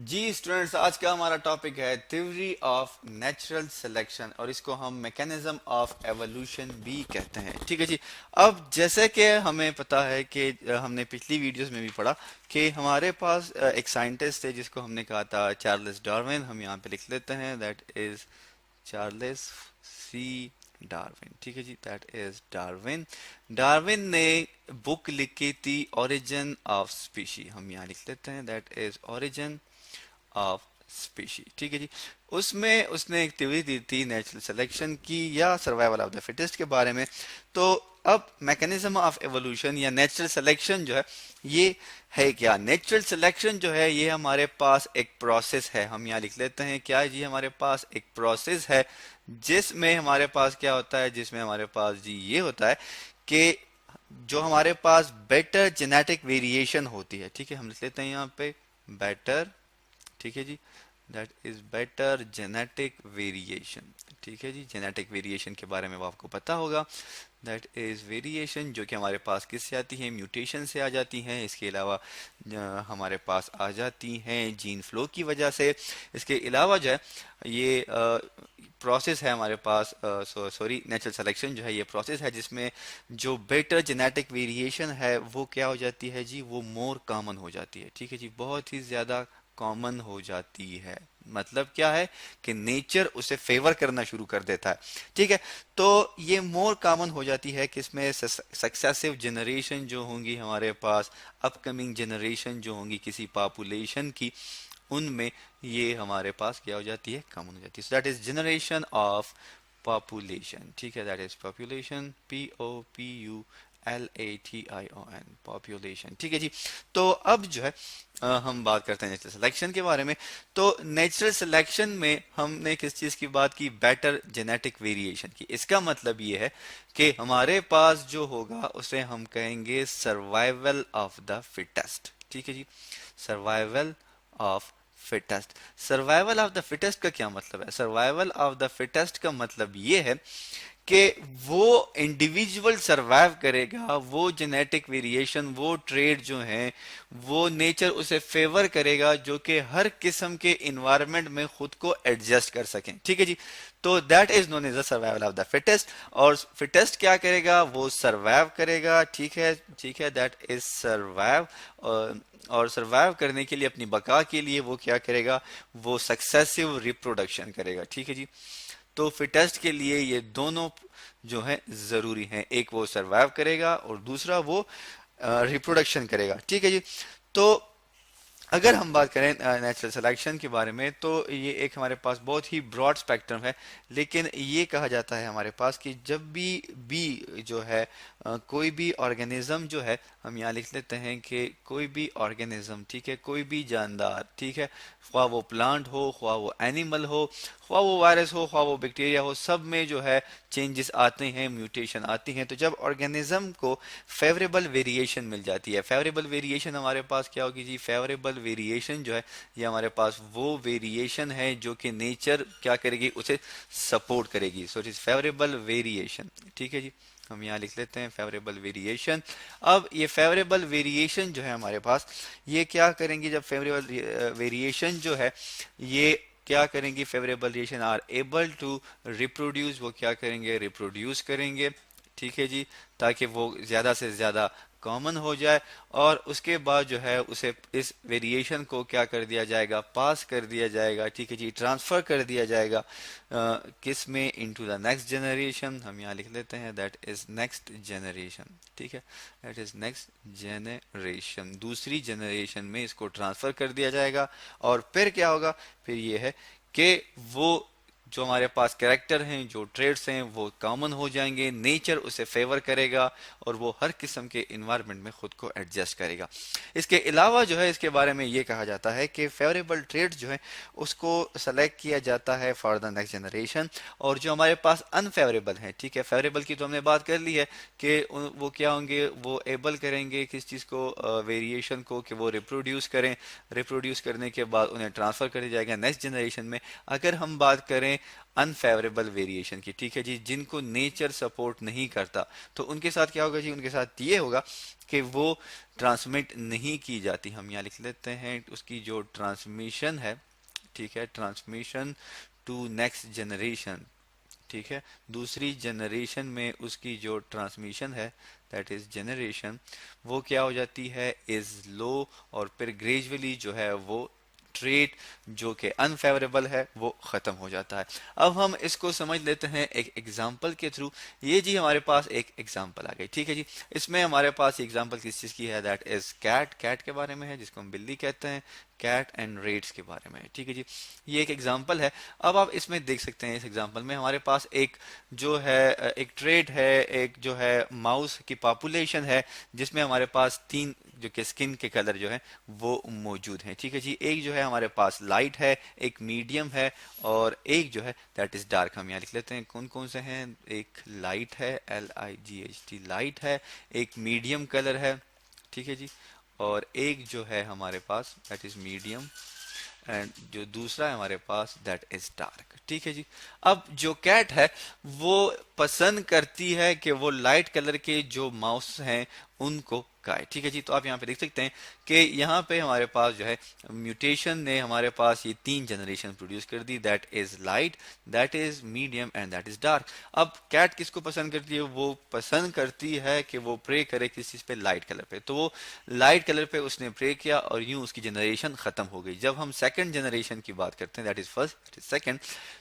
जी students, आज का हमारा टॉपिक है थ्योरी ऑफ नेचुरल सिलेक्शन और इसको हम मैकेनिज्म ऑफ एवोल्यूशन भी कहते हैं। ठीक है जी। अब जैसे कि हमें पता है कि हमने पिछली वीडियोस में भी पढ़ा कि हमारे पास एक साइंटिस्ट थे जिसको हमने कहा था चार्ल्स डार्विन। हम यहाँ पे लिख लेते हैं that is Charles C Darwin. ठीक है जी, दैट इज डार्विन। डार्विन ने बुक लिखी थी ओरिजिन ऑफ स्पीशी। हम यहाँ लिख लेते हैं that is origin of species. ठीक है जी। उसमें उसने एक थ्योरी दी थी नेचुरल सिलेक्शन की या सर्वाइवल ऑफ द फिटेस्ट के बारे में। तो अब मैकेनिज्म ऑफ एवोल्यूशन या नेचुरल सिलेक्शन जो है ये है क्या? नेचुरल सिलेक्शन जो है ये हमारे पास एक प्रोसेस है। हम यहाँ लिख लेते हैं क्या जी, हमारे पास एक प्रोसेस है जिसमें हमारे पास क्या होता है, जिसमें हमारे पास जी ये होता है कि जो हमारे पास बेटर जेनेटिक वेरिएशन होती है। ठीक है, हम लिख लेते हैं यहाँ पे बेटर। ठीक है जी, that is better genetic variation. ठीक है जी, जेनेटिक वेरिएशन के बारे में वो आपको पता होगा। दैट इज वेरिएशन जो कि हमारे पास किससे आती है, म्यूटेशन से आ जाती हैं। इसके अलावा हमारे पास आ जाती हैं जीन फ्लो की वजह से। इसके अलावा जो है ये प्रोसेस है हमारे पास, सॉरी नेचुरल सिलेक्शन जो है ये प्रोसेस है जिसमें जो बेटर जेनेटिक वेरिएशन है वो क्या हो जाती है जी, वो मोर कॉमन हो जाती है। ठीक है जी, बहुत ही ज्यादा कॉमन हो जाती है। मतलब क्या है कि नेचर उसे फेवर करना शुरू कर देता है। ठीक है, तो ये मोर कॉमन हो जाती है कि इसमें सक्सेसिव जनरेशन जो होंगी हमारे पास, अपकमिंग जनरेशन जो होंगी किसी पॉपुलेशन की, उनमें ये हमारे पास क्या हो जाती है, कॉमन हो जाती है। So that is generation of population. ठीक है, that is population, POPULATION, population. ठीक है जी। तो अब जो है हम बात करते हैं नेचुरल सिलेक्शन के बारे में। तो नेचुरल सिलेक्शन में हमने किस चीज की बात की, बेटर जेनेटिक वेरिएशन की। इसका मतलब ये है कि हमारे पास जो होगा उसे हम कहेंगे सर्वाइवल ऑफ द फिटेस्ट। ठीक है जी, survival of fittest. Survival of the fittest का क्या मतलब है? सर्वाइवल ऑफ द फिटेस्ट का मतलब ये है कि वो इंडिविजुअल सरवाइव करेगा, वो जेनेटिक वेरिएशन, वो ट्रेड जो है वो नेचर उसे फेवर करेगा जो कि हर किस्म के इन्वायरमेंट में खुद को एडजस्ट कर सकें। ठीक है जी, तो that is known as the survival of the fittest. और फिटेस्ट क्या करेगा, वो सरवाइव करेगा। ठीक है, ठीक है, दैट इज सरवाइव। और सरवाइव करने के लिए, अपनी बका के लिए वो क्या करेगा, वो सक्सेसिव रिप्रोडक्शन करेगा। ठीक है जी, तो फिटेस्ट के लिए ये दोनों जो है जरूरी हैं, एक वो सरवाइव करेगा और दूसरा वो रिप्रोडक्शन करेगा। ठीक है जी। तो अगर हम बात करें नेचुरल सिलेक्शन के बारे में तो ये एक हमारे पास बहुत ही ब्रॉड स्पेक्ट्रम है। लेकिन ये कहा जाता है हमारे पास कि जब भी जो है कोई भी ऑर्गेनिज्म जो है, हम यहाँ लिख लेते हैं कि कोई भी ऑर्गेनिज्म, ठीक है, कोई भी जानदार, ठीक है, ख्वाह वो प्लांट हो, ख्वाह वो एनिमल हो, ख्वाह वो वायरस हो, ख्वाह वो बैक्टीरिया हो, सब में जो है चेंजेस आते हैं, म्यूटेशन आती हैं। तो जब ऑर्गेनिज्म को फेवरेबल वेरिएशन मिल जाती है, फेवरेबल वेरिएशन हमारे पास क्या होगी जी, फेवरेबल वेरिएशन जो है ये हमारे पास वो वेरिएशन है जो कि नेचर क्या करेगी, उसे सपोर्ट करेगी। So it is favourable variation. ठीक है जी, हम यहाँ लिख लेते हैं फेवरेबल वेरिएशन। अब ये फेवरेबल वेरिएशन जो है हमारे पास, ये क्या करेंगे, जब फेवरेबल वेरिएशन जो है ये क्या करेंगे, favourable variation are able to reproduce, वो क्या करेंगे, रिप्रोड्यूस करेंगे। ठीक है जी, ताकि वो ज्यादा से ज्यादा कॉमन हो जाए और उसके बाद जो है उसे इस वेरिएशन को क्या कर दिया जाएगा, पास कर दिया जाएगा। ठीक है जी, ट्रांसफर कर दिया जाएगा किस में, इनटू द नेक्स्ट जनरेशन। हम यहाँ लिख लेते हैं दैट इज नेक्स्ट जनरेशन। ठीक है, दैट इज नेक्स्ट जनरेशन, दूसरी जनरेशन में इसको ट्रांसफर कर दिया जाएगा। और फिर क्या होगा, फिर ये है कि वो जो हमारे पास कैरेक्टर हैं, जो ट्रेड्स हैं, वो कॉमन हो जाएंगे, नेचर उसे फेवर करेगा और वो हर किस्म के इन्वायरमेंट में खुद को एडजस्ट करेगा। इसके अलावा जो है इसके बारे में ये कहा जाता है कि फेवरेबल ट्रेड्स जो है उसको सेलेक्ट किया जाता है फॉर द नेक्स्ट जनरेशन। और जो हमारे पास अनफेवरेबल है, ठीक है, फेवरेबल की तो हमने बात कर ली है कि वो क्या होंगे, वो एबल करेंगे किस चीज़ को, वेरिएशन को, कि वो रिप्रोड्यूस करें। रिप्रोड्यूस करने के बाद उन्हें ट्रांसफर कर दिया जाएगा नेक्स्ट जनरेशन में। अगर हम बात करें अनफेवरेबल वेरिएशन की, ठीक है जी, जिनको नेचर सपोर्ट नहीं करता, तो उनके साथ क्या होगा जी, उनके साथ ये होगा कि वो ट्रांसमिट नहीं की जाती। हम यहाँ लिख लेते हैं उसकी जो ट्रांसमिशन है, ठीक है, ट्रांसमिशन टू नेक्स्ट जनरेशन, ठीक है, दूसरी जनरेशन में उसकी जो ट्रांसमिशन है, दैट इज जनरेशन, वो क्या हो जाती है, इज लो, और फिर ग्रेजुअली जो है वो ट्रेट जो कि अनफेवरेबल है वो खत्म हो जाता है। अब हम इसको समझ लेते हैं एक एग्जांपल के थ्रू। ये जी हमारे पास एक एग्जांपल आ गई, ठीक है जी, इसमें हमारे पास एग्जांपल किस चीज की है, दैट इज कैट, कैट के बारे में है, जिसको हम बिल्ली कहते हैं, कैट एंड रेट्स के बारे में, ठीक है जी, ये एक एग्जांपल है। अब आप इसमें देख सकते हैं, इस एग्जांपल में हमारे पास एक जो है एक ट्रेड है, एक जो है माउस की पॉपुलेशन है, जिसमें हमारे पास तीन जो कि स्किन के कलर जो है वो मौजूद हैं, ठीक है जी, एक जो है हमारे पास लाइट है, एक मीडियम है, और एक जो है दैट इज डार्क। हम यहाँ लिख लेते हैं कौन कौन से हैं, एक लाइट है, LIGHT लाइट है, एक मीडियम कलर है, ठीक है जी, और एक जो है हमारे पास दैट इज मीडियम, एंड जो दूसरा है हमारे पास दैट इज डार्क, ठीक है जी। अब जो कैट है वो पसंद करती है कि वो लाइट कलर के जो माउस हैं उनको खाए, ठीक है जी। तो आप यहाँ पे देख सकते हैं कि यहाँ पे हमारे पास जो है म्यूटेशन ने हमारे पास ये तीन जनरेशन प्रोड्यूस कर दी, that is light, that is medium and that is dark. अब कैट किसको पसंद करती है, वो पसंद करती है कि वो प्रे करे किस चीज पे, लाइट कलर पे, तो वो लाइट कलर पे उसने प्रे किया और यूं उसकी जनरेशन खत्म हो गई। जब हम सेकंड जनरेशन की बात करते हैं, that is first, that is second,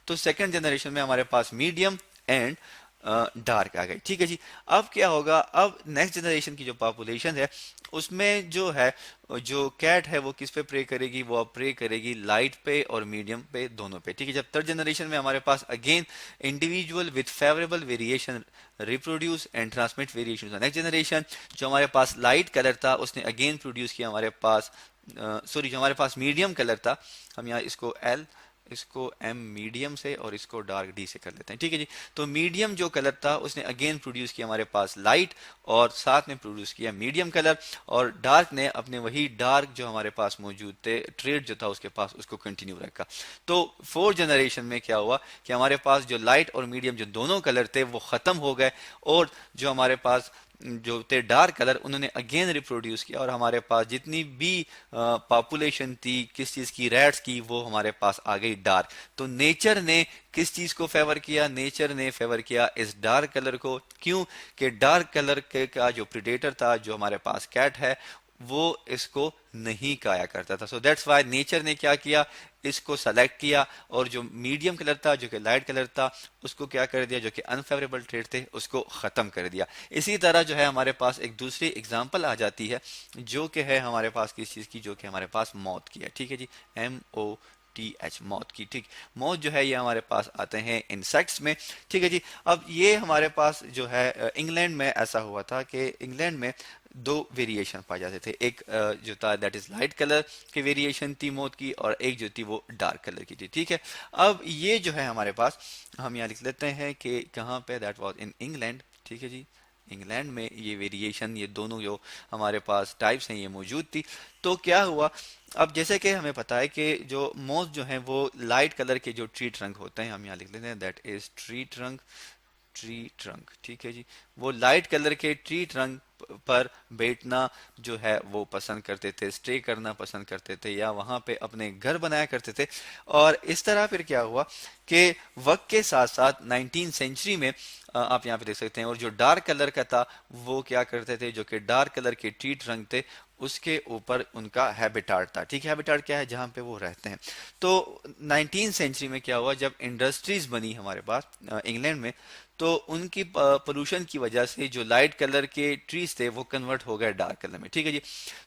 तो सेकंड जनरेशन में हमारे पास मीडियम एंड डार्क आ गई, ठीक है जी। अब क्या होगा, अब नेक्स्ट जनरेशन की जो पॉपुलेशन है उसमें जो है जो कैट है वो किस पे प्रे करेगी, वो अब प्रे करेगी लाइट पे और मीडियम पे, दोनों पे, ठीक है। जब थर्ड जनरेशन में हमारे पास again individual with favourable variation reproduce and transmit variation, next generation जो हमारे पास लाइट कलर था उसने अगेन प्रोड्यूस किया हमारे पास सॉरी जो हमारे पास मीडियम कलर था, हम यहाँ इसको L, इसको M मीडियम से और इसको डार्क D से कर लेते हैं, ठीक है जी। तो मीडियम जो कलर था उसने अगेन प्रोड्यूस किया हमारे पास लाइट और साथ में प्रोड्यूस किया मीडियम कलर, और डार्क ने अपने वही डार्क जो हमारे पास मौजूद थे ट्रेड जो था उसके पास उसको कंटिन्यू रखा। तो फोर्थ जनरेशन में क्या हुआ कि हमारे पास जो लाइट और मीडियम जो दोनों कलर थे वो खत्म हो गए, और जो हमारे पास जो थे डार्क कलर उन्होंने अगेन रिप्रोड्यूस किया, और हमारे पास जितनी भी पॉपुलेशन थी किस चीज की, रैट्स की, वो हमारे पास आ गई डार्क। तो नेचर ने किस चीज को फेवर किया, नेचर ने फेवर किया इस डार्क कलर को, क्यों कि डार्क कलर के का जो प्रीडेटर था जो हमारे पास कैट है वो इसको नहीं खाया करता था। सो दैट्स वाई नेचर ने क्या किया, इसको सेलेक्ट किया, और जो मीडियम कलर था जो कि लाइट कलर था उसको क्या कर दिया, जो कि अनफेवरेबल ट्रेड थे उसको खत्म कर दिया। इसी तरह जो है हमारे पास एक दूसरी एग्जांपल आ जाती है जो कि है हमारे पास किस चीज की, जो कि हमारे पास मौत की है, ठीक है जी, MOTH मौत की, ठीक। मौत जो है ये हमारे पास आते हैं इंसेक्ट्स में, ठीक है जी। अब ये हमारे पास जो है इंग्लैंड में ऐसा हुआ था कि इंग्लैंड में दो वेरिएशन पाए जाते थे, एक जो था दैट इज लाइट कलर की वेरिएशन थी मौत की, और एक जो थी वो डार्क कलर की थी, ठीक है। अब ये जो है हमारे पास हम यहाँ लिख लेते हैं कि कहाँ पे, दैट वाज इन इंग्लैंड, ठीक है जी, इंग्लैंड में ये वेरिएशन, ये दोनों जो हमारे पास टाइप्स हैं ये मौजूद थी। तो क्या हुआ, अब जैसे कि हमें पता है कि जो मोथ जो हैं वो लाइट कलर के जो ट्री ट्रंक होते हैं, हम यहाँ लिख लेते हैं that is tree trunk, tree trunk, ठीक है जी, वो लाइट कलर के ट्री ट्रंक पर बैठना जो है वो पसंद करते थे, स्टे करना पसंद करते थे, या वहां पे अपने घर बनाया करते थे। और इस तरह फिर क्या हुआ कि वक्त के साथ साथ 19th सेंचुरी में आप यहाँ पे देख सकते हैं, और जो डार्क कलर का था वो क्या करते थे, जो कि डार्क कलर के ट्री ट्रंक थे उसके ऊपर उनका हैबिटाट था, ठीक है। हैबिटाट क्या है, जहाँ पे वो रहते हैं। तो 19th सेंचुरी में क्या हुआ, जब इंडस्ट्रीज बनी हमारे पास इंग्लैंड में, तो उनकी पोल्यूशन की वजह से जो लाइट कलर के ट्रीज थे वो कन्वर्ट हो गए डार्क कलर में, ठीक है जी।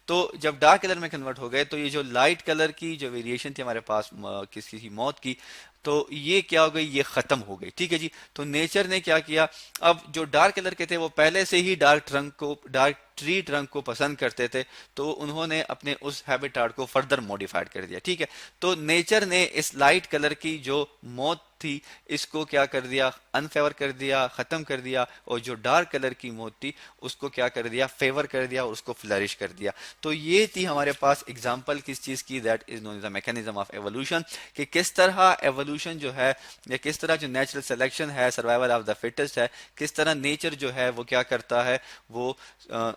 तो जब डार्क कलर में कन्वर्ट हो गए तो ये जो लाइट कलर की जो वेरिएशन थी हमारे पास किसी की मौत की, तो ये क्या हो गई, ये खत्म हो गई, ठीक है जी। तो नेचर ने क्या किया, अब जो डार्क कलर के थे वो पहले से ही डार्क ट्री ट्रंक को पसंद करते थे, तो उन्होंने अपने उस हैबिटाट को फर्दर मॉडिफाइड कर दिया, ठीक है। तो नेचर ने इस लाइट कलर की जो मौत थी इसको क्या कर दिया, अनफेवर कर दिया, खत्म कर दिया, और जो डार्क कलर की मौत थी उसको क्या कर दिया, फेवर कर दिया और उसको फ्लरिश कर दिया। तो ये थी हमारे पास एग्जांपल किस चीज की, that is known as the mechanism of evolution, कि किस तरह एवोल्यूशन जो है या किस तरह जो नेचुरल सिलेक्शन है, सर्वाइवल ऑफ द फिटेस्ट है, किस तरह नेचर जो है वो क्या करता है, वो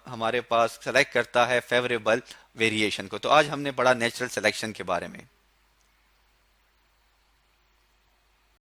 हमारे पास सेलेक्ट करता है फेवरेबल वेरिएशन को। तो आज हमने पढ़ा नेचुरल सिलेक्शन के बारे में।